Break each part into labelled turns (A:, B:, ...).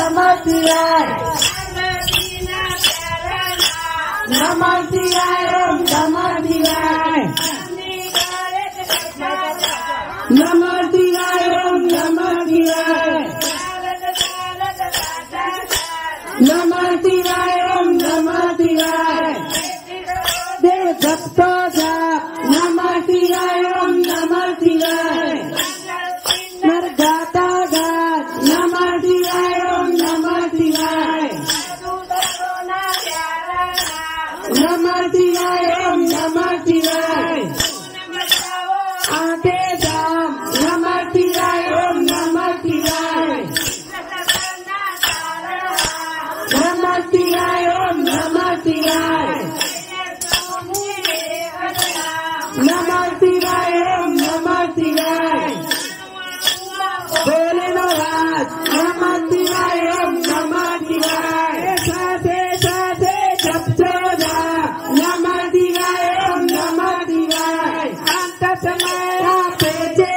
A: नमः शिवाय नमः शिवाय ओम नमः शिवाय नमः शिवाय ओम नमः शिवाय नमः शिवाय ओम नमः शिवाय देव भक्तो नमः शिवाय ओम नमः शिवाय नरगाता घाट नमः शिवाय ओम नमः शिवाय नमः शिवाय ओम नमः शिवाय आते धाम नमः शिवाय ओम नमः शिवाय नमः शिवाय ओम नमः शिवाय नमः शिवाय ओम नमः शिवाय भोलेनाथ नमः शिवाय ओम नमः शिवाय साधे साधे जपतो नमः शिवाय ओम नमः शिवाय अंत समय पेचे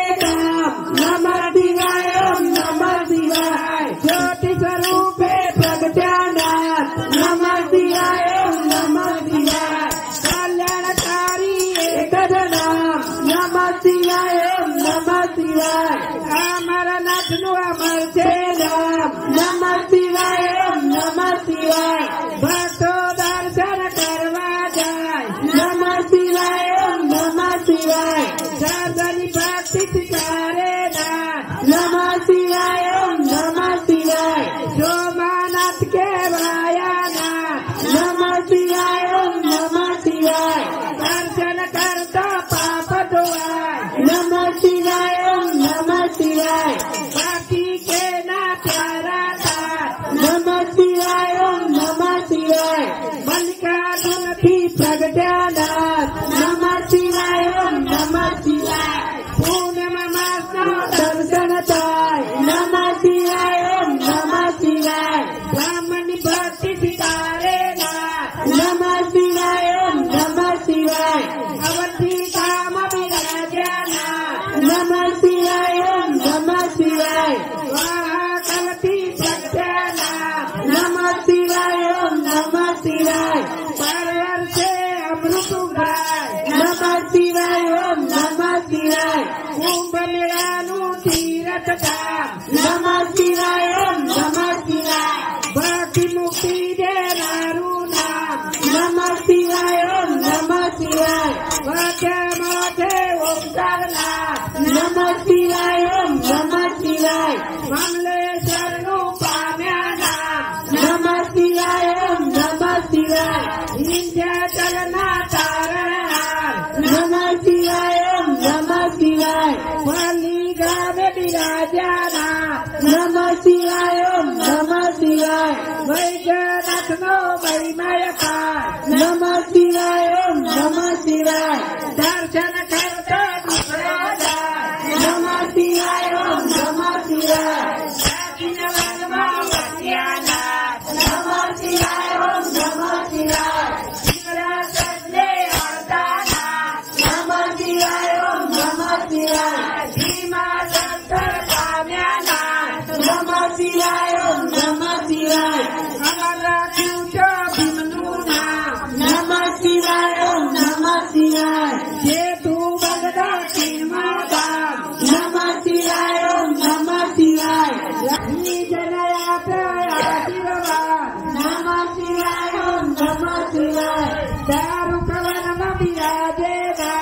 A: नमः शिवाय ओम नमः शिवाय ज्योति स्वरूपे प्रगट्यानाथ नमः शिवाय ओम नमः शिवाय कल्याणकारी एकदनाम नमः शिवाय ओम नमः शिवाय अमरनाथ नु अमर से राम नमः शिवाय ओम नमः शिवाय भक्तो दर्शन करवा जाय नमः शिवाय ओम नमः शिवाय साधनी भक्ति सिखारे नाथ नमः शिवाय ओम नमः शिवाय सोमनाथ के वायानाथ नमः शिवाय ओम नमः शिवाय दर्शन करता पाप धोआय नमः शिवाय ओम नमः शिवाय बाकी के ना प्यारा नाथ नमः शिवाय ओम नमः शिवाय मल्लिकार्जुन की प्रगट्यानाथ नमः शिवाय ओम नमः शिवाय पूर्णिमा दर्शन ताय नमः शिवाय ओम नमः शिवाय ब्राह्मणी भक्ति सितारे नाथ नमः शिवाय ओम नमः शिवाय अवधि काम विराजनाथ नमः शिवाय ओम नमः शिवाय कलती प्रगट्यानाथ नमः शिवाय ओम नमः शिवाय परवर से अमृत उगाय नमः शिवाय ओम नमः शिवाय कुंभ मेलानु तीरथ धाम नमः शिवाय ओम नमः शिवाय भक्ति मुक्ति दे नारू नाम नमः शिवाय ओम नमः शिवाय वाक्य मोटे ओंकार नाथ नमः शिवाय ओम नमः शिवाय कमलेश्वर नु पाम्या नाम नमः शिवाय ओम नमः शिवाय विंध्याचलना तारणहार नमः शिवाय ओम नमः शिवाय बलिग्राम विराजनाथ नमः शिवाय ओम नमः शिवाय वैद्यनाथ नो वैमय पार नमः शिवाय ओम नमः शिवाय दर्शन करता नमः शिवाय ओम नमः शिवाय नमः शिवाय ओम नमः शिवाय नमः शिवाय ओम नमः शिवाय भीमा शंकर काम्यानाथ नमः शिवाय ओम नमः शिवाय नमः शिवाय ओम नमः शिवाय जेतु बगदा किरमादाम नमः शिवाय ओम नमः शिवाय लक्ष्मी जनयात्रा आशीर्वाद नमः शिवाय ओम नमः शिवाय दारु कवन विराजेगा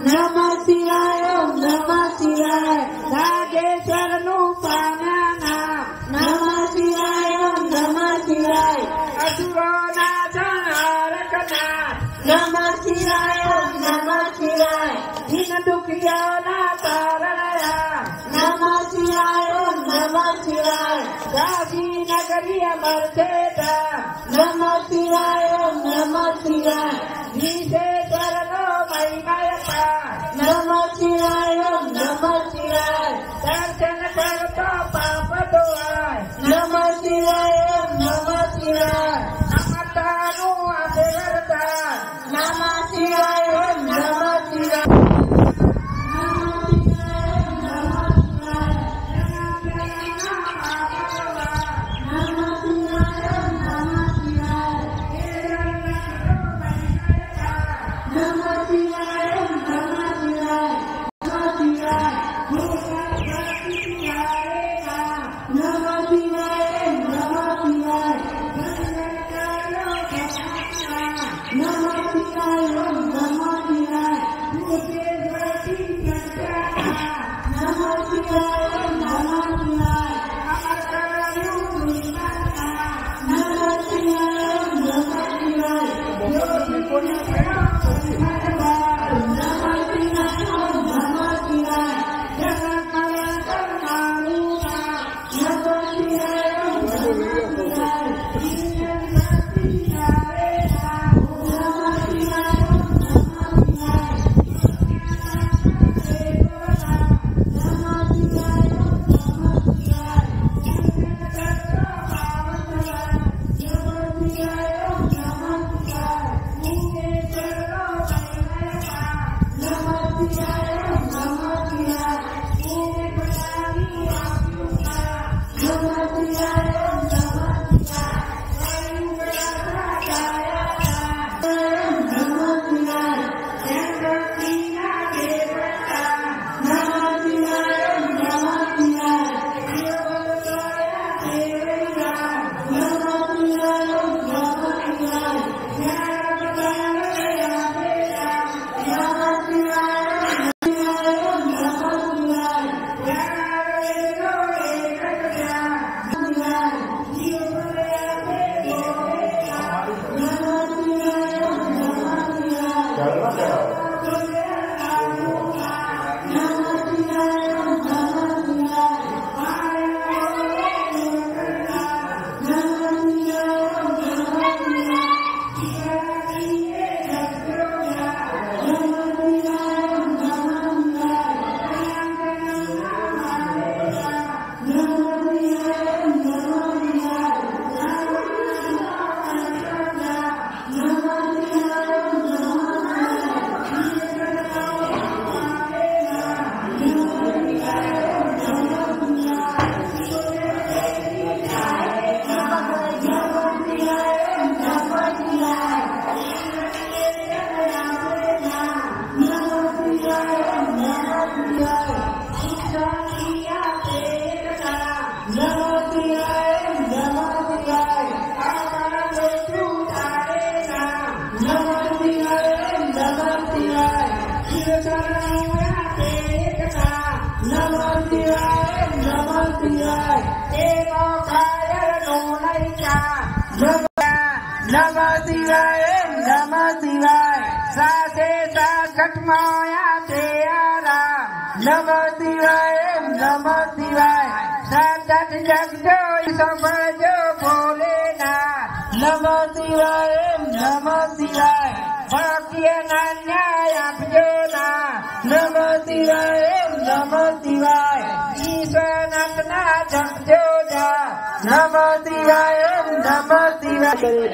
A: नमः शिवाय ओम नमः शिवाय नागेश्वर नु पाना नमः शिवाय ओम नमः शिवाय असुरनाथ नमः शिवाय ओम नमः शिवाय दीन दुखिया ना तारणया नमः शिवाय ओम नमः शिवाय राजी नगरी अमर सेता नमः शिवाय ओम नमः शिवाय नीचे चरणों महिमय का नमः शिवाय ओम नमः शिवाय दर्शन करता पाप धोआय नमः शिवाय ओम नमः शिवाय अमतानु अभिवरता नमः शिवाय ओम नमः शिवाय नमः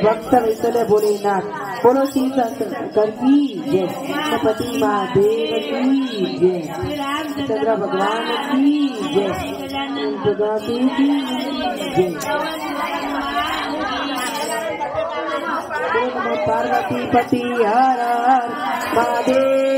B: भक्त वैतले भोलेनाथ बोलो श्री शंकर की जय, गणपति महादेव की जय, चंद्र भगवान की जय, जगती की जय। पार्वती पति हर हर महादेव।